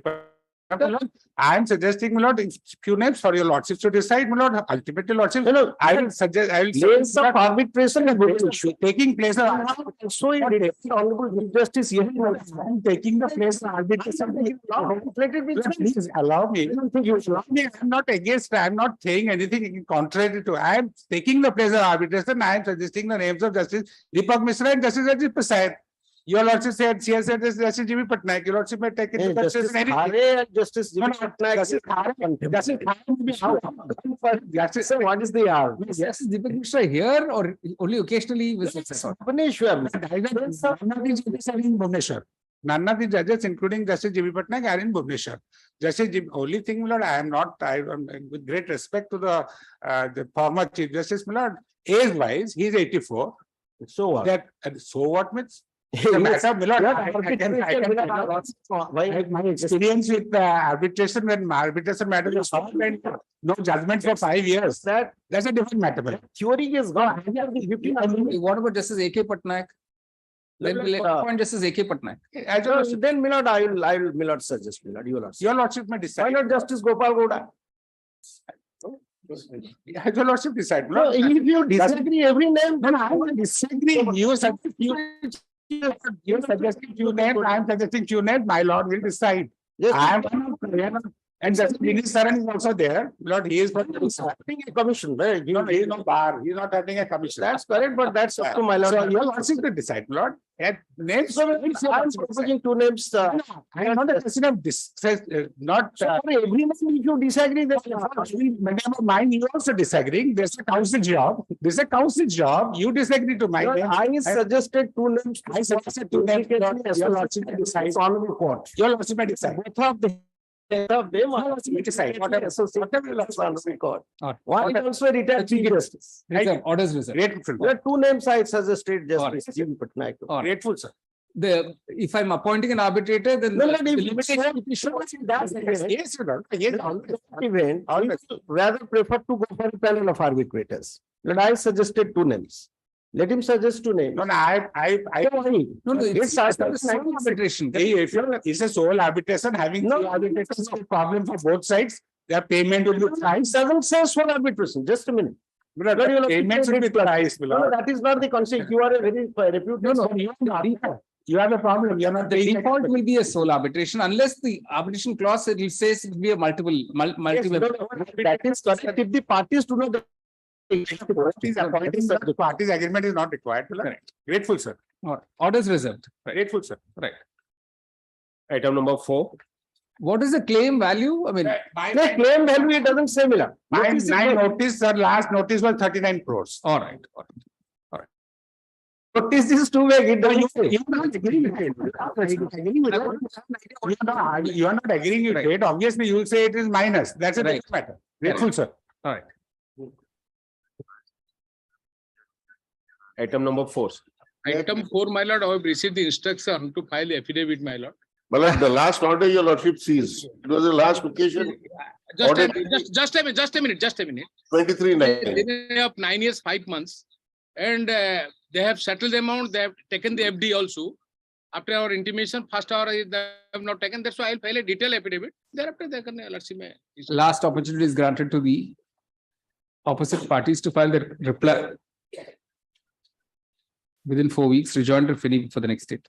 I am suggesting, my lord, few names for your lordship to decide, my lord. Ultimately, lordship, No, I will suggest, I will. Names of arbitration is very issue. Taking place of. So honorable Chief Justice here. I'm taking the place of arbitration. Please allow me. I'm not against, I'm not saying anything contrary to, I am taking the place of arbitration. I am suggesting the names of Justice Deepak Misra and Justice Ajit Prasad. Your lordship said, she has said this Justice G.V. Patnaik. Your lordship may take it. Justice Khare and Justice G.V. Patnaik. Justice Khare will be out. Justice, What is the hour? Justice Deepak Mishra here or only occasionally visits? Bhubaneswar. None of the judges, including Justice G.V. Patnaik, are in Bhubaneswar. Justice G. Only thing, my lord, I am with great respect to the former Chief Justice, my lord, age-wise, he is 84. So what? So what means? My experience with arbitration when arbitration matter is solved and no judgment for 5 years. That's a different matter. Theory is gone. What about Justice A.K. Patnaik? Then we'll appoint Justice A.K. Patnaik. Then, my lord, I will, my lord, suggest, my lord, your lordship may decide. Why not Justice Gopal Gowda? Your lordship decide. No, if you disagree every name, then I will disagree. You suggesting few names, I am suggesting few names, my lord will decide. Yes. I am and Justice Dinesh Saran is also there. Lord, he is having a commission. Right? He is no bar. He is not having a commission. That's correct, but that's up to my lord. So your lordship will decide, Lord. And names. I am proposing two names. I am not a question of this. Not every name, if you disagree, then mine, you also disagreeing. There's a council job. There's a council job. You disagree to my name. I suggested two names. I suggested two names. Your lordship may decide. Honorable court. Your lordship may decide. Both of them. Decide. Whatever court. One is also a retired chief justice. Orders reserved. Grateful. There are two names I suggested, Justice G.V. Patnaik. Grateful, sir. If I'm appointing an arbitrator, then rather prefer to go for a panel of arbitrators. But I suggested two names. Let him suggest two names. No, it's arbitration. It's a sole arbitration having arbitration is a problem for both sides. Their payment will be priced. Doesn't say sole arbitration. Just a minute. Payments will be priced. No, that is not the concept. You are a very reputed. You have a problem. You are not. The default will be a sole arbitration unless the arbitration clause it says it will be a multiple. That is correct. If the parties do not. The parties agreement is not required. Correct. Grateful, sir. Orders reserved. Grateful, sir. Right. Item number 4. What is the claim value? I mean, the claim value, it doesn't say. My notice, sir, last notice was 39 crores. All right. Notice is too vague. It doesn't say. You are not agreeing with it. You are not agreeing with it. Obviously, you will say it is minus. That's a different matter. Grateful, sir. All right. Item number 4. Item 4, my lord, I have received the instruction to file the affidavit, my lord. But the last order your lordship sees. It was the last occasion. Just a minute. 23/9. They have 9 years, 5 months. And they have settled the amount. They have taken the FD also. After our intimation, first hour they have not taken. That's why I'll file a detailed affidavit. Thereafter they can last opportunity is granted to the opposite parties to file their reply within 4 weeks. Rejoinder for the next date.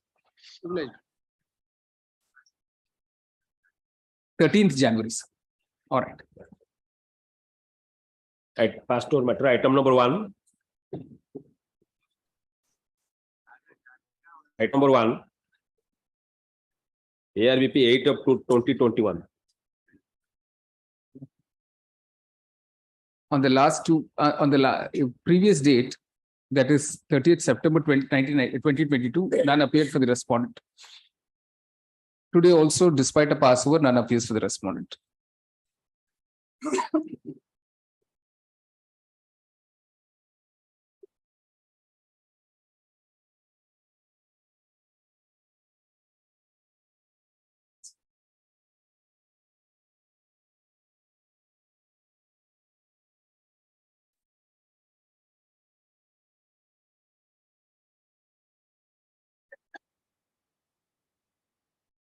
13th January. All right. Pastor matter. Item number 1. Item number 1. ARBP 8 of 2021. On the previous date, that is 30th September 2022, none appeared for the respondent. Today also, despite a passover, none appears for the respondent.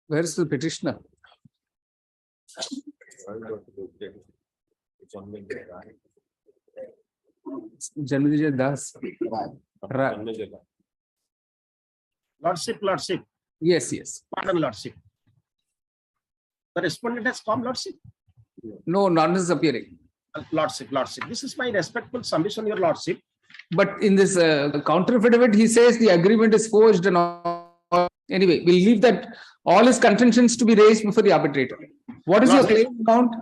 Where is the petitioner? Janmati Das. Lordship. Yes, yes. Pardon, Lordship. The respondent has come, Lordship. No, none is appearing. Lordship. This is my respectful submission, Your Lordship. But in this counter affidavit, he says the agreement is forged and all. Anyway, we'll leave that all his contentions to be raised before the arbitrator. What is your claim amount?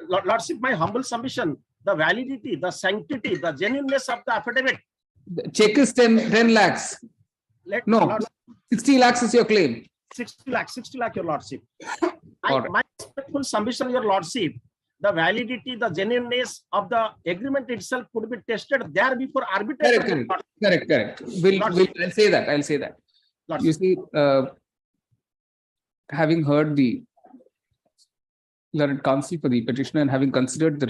Lordship, my humble submission, the validity, the sanctity, the genuineness of the affidavit. The check is 10 lakhs. No, Lordship, 60 lakhs is your claim. 60 lakh, Your Lordship. All right. My respectful submission, Your Lordship, the validity, the genuineness of the agreement itself could be tested there before arbitrator. Correct. I'll say that. You see, having heard the learned counsel for the petitioner and having considered the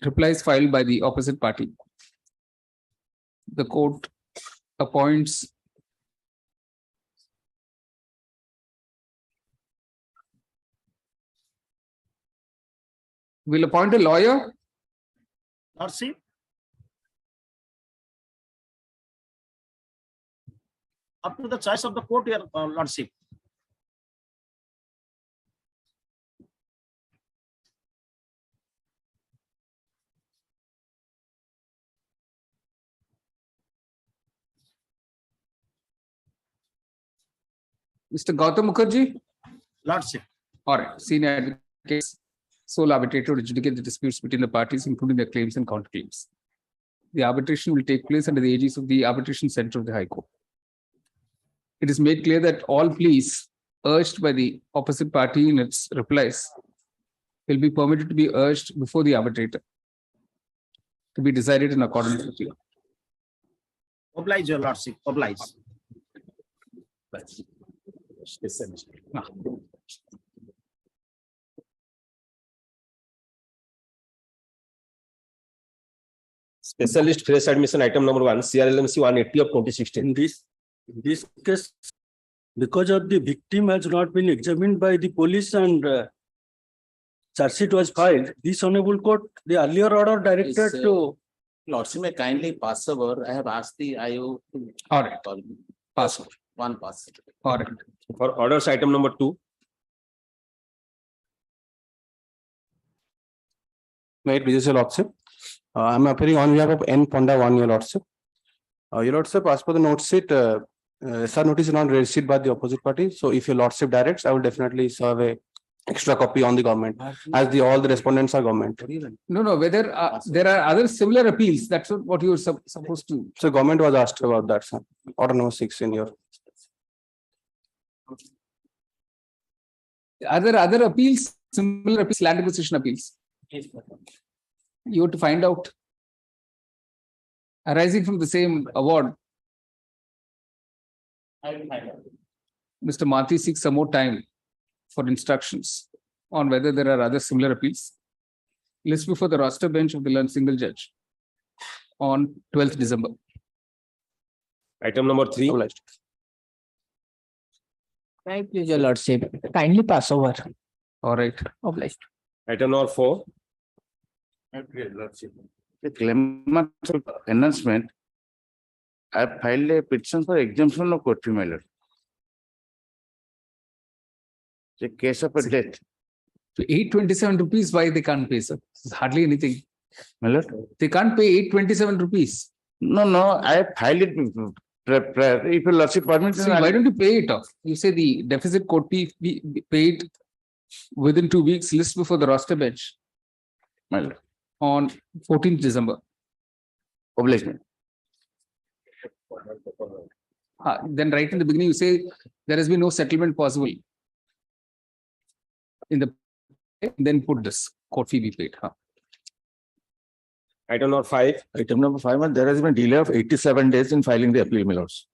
replies filed by the opposite party, the court appoints will appoint a lawyer. Lordship. Up to the choice of the court, Your Lordship. Mr. Gautam Mukherjee. Lordship. All right, senior advocate, sole arbitrator to adjudicate the disputes between the parties, including their claims and counterclaims. The arbitration will take place under the aegis of the Arbitration Center of the High Court. It is made clear that all pleas urged by the opposite party in its replies will be permitted to be urged before the arbitrator to be decided in accordance with law. Oblige, Your Lordship. Oblige. Specialist fresh admission item number 1, CRLMC 180 of 2016. In this case, because of the victim has not been examined by the police and charge sheet was filed, this honorable court, the earlier order directed to. Lordship, may kindly pass over. I have asked the IO to. All right. Pass over. One pass. All right. For orders item number 2. May it please your Lordship. I am appearing on behalf of N. Ponda 1, Your Lordship. Your Lordship, as per the note sheet, SR notice is not received by the opposite party. So if your Lordship directs, I will definitely serve a extra copy on the government, as all the respondents are government. No, whether there are other similar appeals, that's what you were supposed to. So government was asked about that, sir. Order number 6 in your. Are there other appeals, similar appeals, land acquisition appeals? You have to find out, arising from the same award. I will find out. Mr. Mathi seeks some more time for instructions on whether there are other similar appeals. List before the roster bench of the learned single judge on 12th December. Item number 3. Right, please, Your Lordship. Kindly pass over. All right. Obliged. Item number 4. The claimant enhancement, I have filed a petition for exemption of court fee, my lord. The case of a death. So 827 rupees, why they can't pay, sir? It's hardly anything. My lord? They can't pay 827 rupees. No, I have filed it. If your Lordship permits. See, why don't you pay it off? You say the deficit court fee be paid within 2 weeks, list before the roster bench. My lord. On 14th December. Obligement. Then right in the beginning, you say there has been no settlement possible. Then put this court fee be paid. Item number 5. Item number 5, there has been delay of 87 days in filing the appeal, my lords.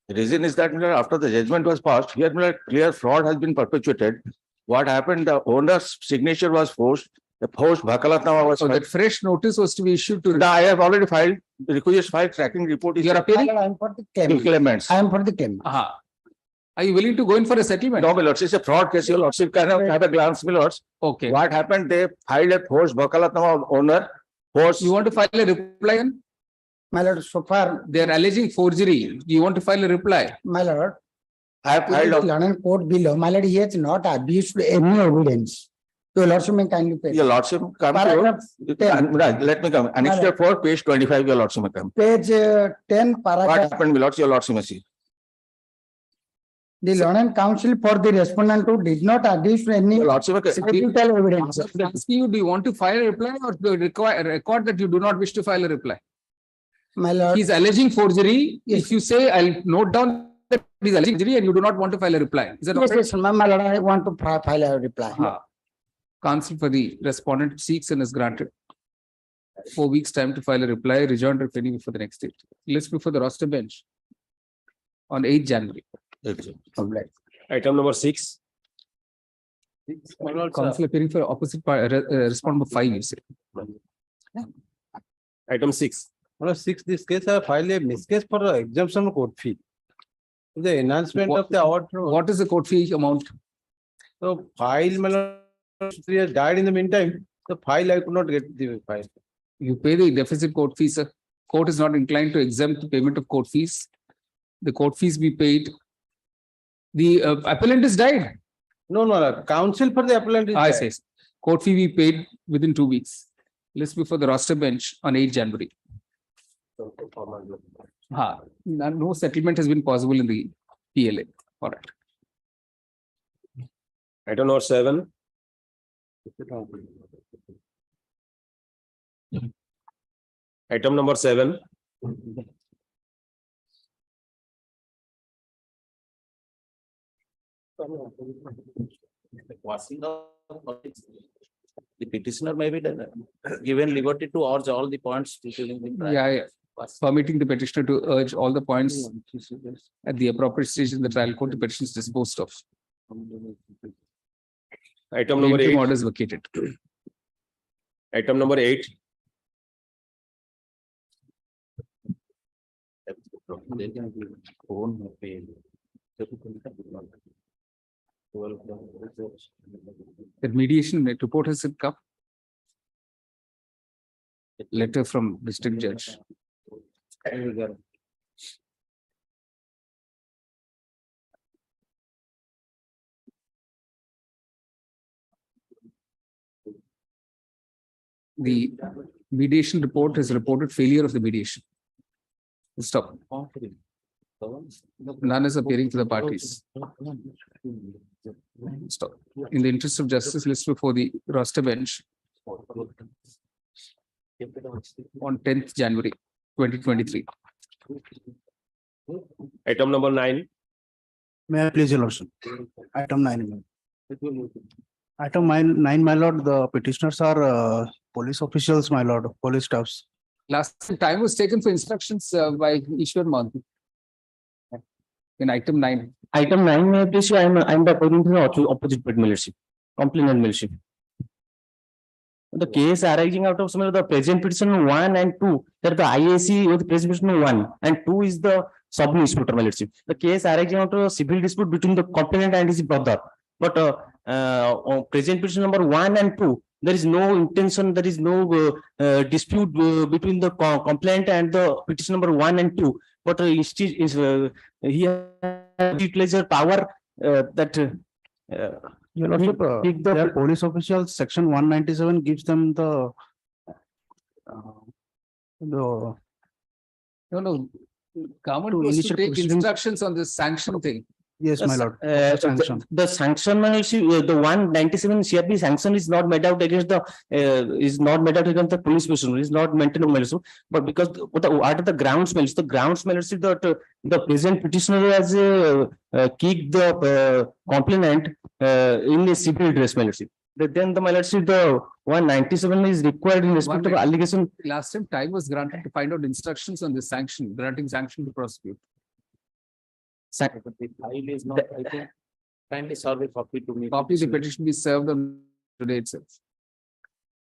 The reason is that after the judgment was passed, here clear fraud has been perpetuated. What happened? The owner's signature was forced. The forced Bhakalatnama was. So that fresh notice was to be issued to. I have already filed. The request file tracking report is. You are appealing? I am for the claimants. I am for the claim. Are you willing to go in for a settlement? No, my lords, it's a fraud case, your lordship can have a glance, my lords. Okay. What happened? They filed a forced wakalatnama owner, forced. You want to file a reply? on? My lord, so far, They are alleging forgery. Do you want to file a reply? my lord, I have in filed. the a- London court below, my lord, he has not abused any evidence. Your lordship may kindly pay. Your lordship come Paragraph to, 10. let me come, annexure 4, page 25, your lordship may come. Page 10, What paragraph. happened, my lords, your lordship may see. The London counsel for the respondent who did not adduce any Your lordship may. critical evidence. I'm asking you, do you want to file a reply or do you record that you do not wish to file a reply? My lord, He's alleging forgery. Yes. If you say, I'll note down that he's alleging forgery and you do not want to file a reply. Is that yes, okay? yes, my lord, I want to file a reply. Counsel for the respondent seeks and is granted 4 weeks time to file a reply, rejoined if any before the next date. Let's before the roster bench on 8th January. Item number 6. Counsel appearing for opposite respondent number 5, you say. Item 6. Well, 6, this case I filed a miscase for the exemption of court fee. The enhancement of the award. What is the court fee amount? So file, my lord, he has died in the meantime, the file I could not get the file. You pay the deficit court fees, sir. Court is not inclined to exempt the payment of court fees. The court fees be paid. The appellant is died. No, counsel for the appellant is I died. say, court fee be paid within 2 weeks. Let's before the roster bench on 8th January. No settlement has been possible in the PLA. All right. Item number 7. Item number 7. The petitioner may be given liberty to urge all the points. Yeah. Permitting the petitioner to urge all the points at the appropriate stage in the trial court, the petition is disposed of. Item The number interim 8. order is vacated. Item number 8. The mediation report has come. Letter from district judge. The mediation report has reported failure of the mediation. Stop. None is appearing for the parties. Stop. In the interest of justice, let's before the roster bench on 10th January 2023. Item number 9. May I please, your lordship? Item 9. Item 9, my lord, the petitioners are police officials, my lord, police staffs. Last time was taken for instructions by Ishwar Manthi. In item 9. Item 9, may I please, I'm according to the opposite party militia, complainant militia. The case arising out of some of the present petition 1 and 2, that the IAC with present petition 1 and 2 is the sub-inspector militia. The case arising out of a civil dispute between the complainant and his brother. But on present petition number 1 and 2, there is no intention, there is no dispute between the complainant and the petition number 1 and 2. But he has utilized power that Your lordship, they are police officials, section 197 gives them the No, government To was to initiate take proceedings. instructions on this sanction thing. yes, my lord. Sanction. the sanction, the 197 CRP sanction is not made out against the the police person, is not maintained militia. But because what are the grounds militia? The grounds militia that the present petitioner has kicked the complainant in a civil dress militia. Then the militia, the 197 is required in respect of allegation. Last time was granted to find out instructions on this sanction, granting sanction to prosecute. Kindly serve a copy to me. Copy of the petition be served on today itself.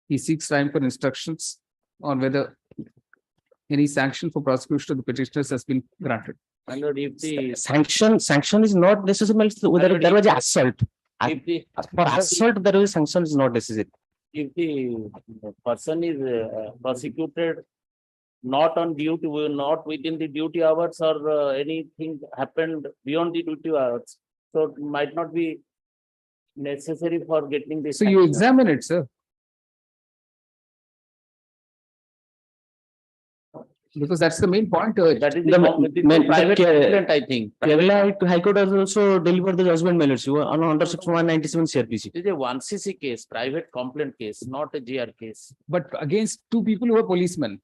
He seeks time for instructions on whether any sanction for prosecution of the petitioners has been granted. My lord, if the Sanction is not necessary, whether there was assault. if the For assault, there is sanction is not necessary. if the person is prosecuted not on duty, not within the duty hours, or anything happened beyond the duty hours, so it might not be necessary for getting this. So you examine it, sir. Because that's the main point. That is The private complaint, I think. Kerala High Court has also delivered the judgment, my lordship, under section 197 CRPC. It is a 1cc case, private complaint case, not a GR case. But against two people who are policemen.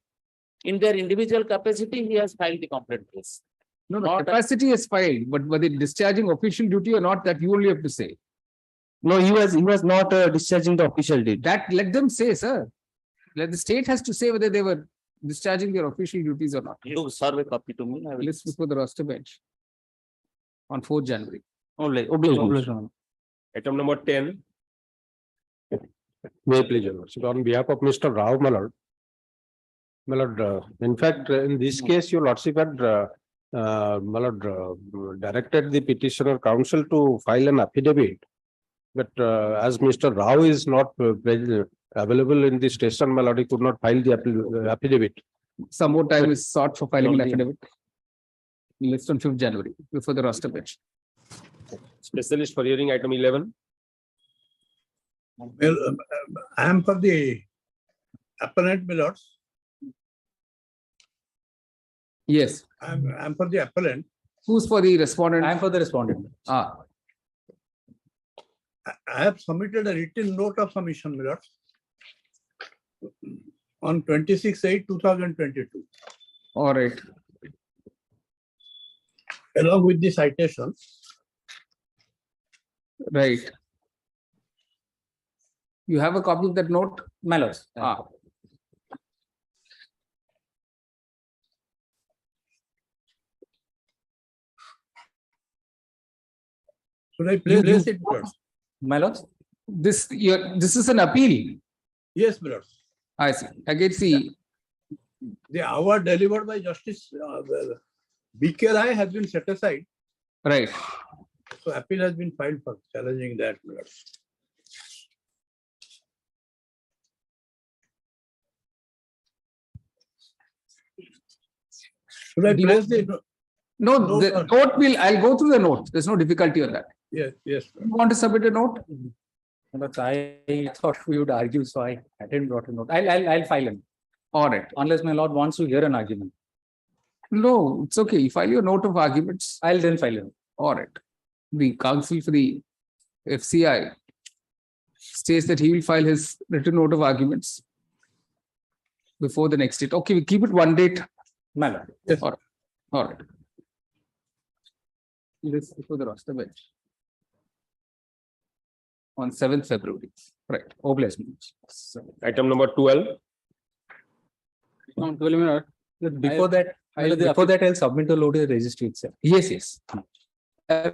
In their individual capacity, he has filed the complaint case. No, Not- capacity is filed, but whether discharging official duty or not, that you only have to say. No, he was not discharging the official duty. That let them say, sir. Let the state has to say whether they were discharging their official duties or not. You serve a copy to me. I will. List before the roster bench. On 4th January. Only. Item number 10. May I please, Your Lordship, on behalf of Mr. Rao, my lord. My lord, in fact, in this case, your lordship had, my lord, directed the petitioner counsel to file an affidavit. But as Mr. Rao is not available in the station, my lord, he could not file the affidavit. Some more time is sought for filing an affidavit. List on 5th January before the roster bench. Specialist for hearing item 11. Well, I am for the appellant, my lords. Yes. I'm for the appellant. Who's for the respondent? I am for the respondent. Ah, I have submitted a written note of submission, my lords, on 26/8/2022, all right. along with the citation. Right. You have a copy of that note? My lord. Ah, Should I place it, my lords? My lord. this is an appeal. Yes, my lords. I see. Against The award delivered by Justice B.K. Rai has been set aside. right. So appeal has been filed for challenging that, my lords. Should I Do you- place the? No, Note the on- note will, I'll go through the note. There's no difficulty on that. Yes, yes. You want to submit a note? But I thought we would argue, so I didn't brought a note. I'll file him, All right. unless my lord wants to hear an argument. No, it's okay. You file your note of arguments. I'll then file him. All right. The counsel for the FCI states that he will file his written note of arguments before the next date. Okay, we keep it one date. My lord. Yes. All right. This before the roster bench. On 7th February. Right. Obligation. Item number 12. No, 12 minutes. Before that, I'll submit the load to the registry itself. Yes, yes.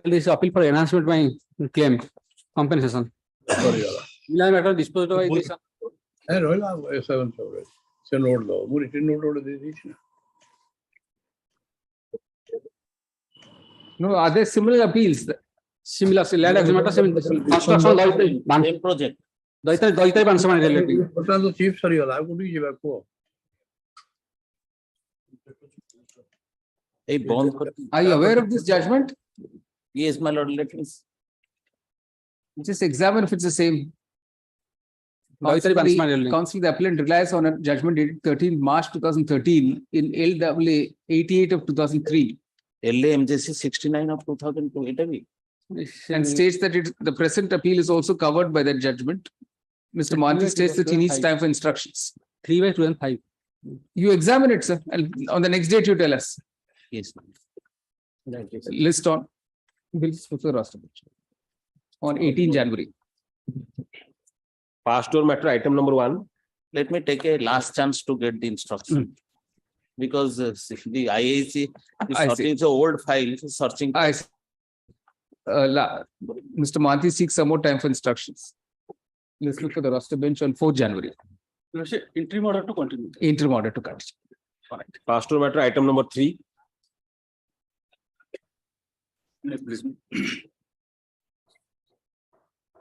This appeal for enhancement my claim compensation. Sorry, Will I matter disposed of this? Royal 7 February. So note though, written note order this. No, are there similar appeals? Similar, land agreement, construction, Same project. Daita Bansaman relative. What are the chiefs are you? I would give a quote. A bond. Are you aware of this judgment? Yes, my lord, let me. Just examine if it's the same. Daita Bansaman. Counsel, the appellant relies on a judgment dated 13 March 2013 in LWA 88 of 2003 LAMJC 69 of 2002. and states that the present appeal is also covered by that judgment. Mr. Manti states that he needs time for instructions. 3/2005. You examine it, sir, and on the next date you tell us. Yes. List on bills for the roster bench on 18 January. Pastor matter item number 1. Let me take a last chance to get the instruction. Because the IAC is I searching, see. it's an old file, it's searching. I see. Mr. Manti seeks some more time for instructions. Let's look for the roster bench on 4th January. Interim order to continue. Interim order to continue. All right. Pastor matter item number 3.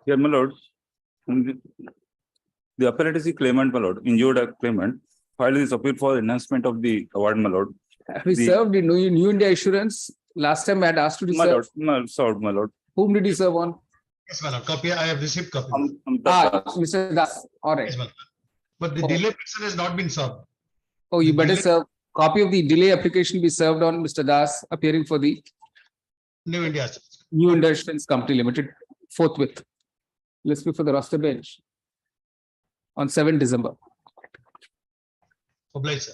Here, my lord. The appellate is the claimant, my lord, injured claimant, filed this appeal for enhancement of the award, my lord. Have we The- served the New India Assurance? Last time I had asked you to My lord, serve. served, my lord. Whom did you serve on? Yes, madam. Copy, I have received copy. Mr. Das. All right. Yes, madam. But the delay petition has not been served. Oh, you better delay- serve. Copy of the delay application be served on Mr. Das appearing for the New India. New India Assurance Company Limited forthwith. Let's be for the roster bench on 7 December. Obliged, sir.